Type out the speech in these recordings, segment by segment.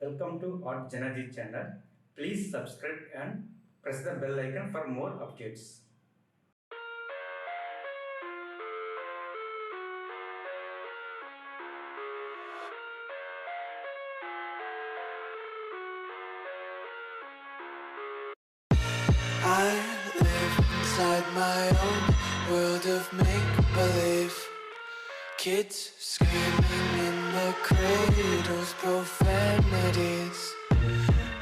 Welcome to JanaG channel. Please subscribe and press the bell icon for more updates. I live inside my own world of make-believe. Kids screaming in the cradles, profanities.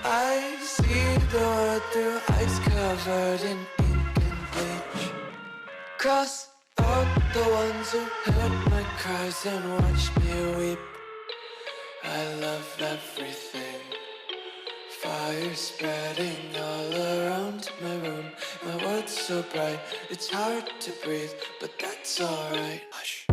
I see the world through eyes covered in ink and bleach. Cross out the ones who heard my cries and watched me weep. I love everything. Fire spreading all around my room. My world's so bright, it's hard to breathe, but that's alright. Hush.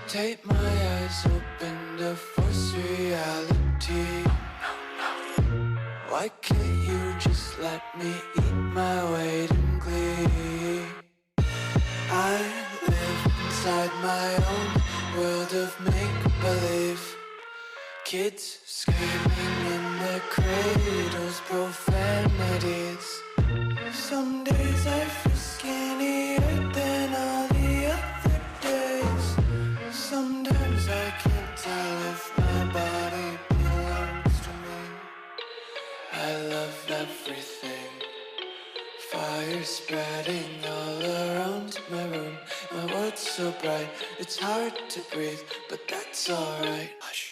Take my eyes open to force reality. Why can't you just let me eat my weight in glee? I live inside my own world of make-believe. Kids screaming in their cradles, profanities. Some days I feel skinnier than all the other days. Sometimes I can't tell if my body belongs to me. I love everything. Fire spreading all around my room. My world's so bright, it's hard to breathe, but that's alright. Hush.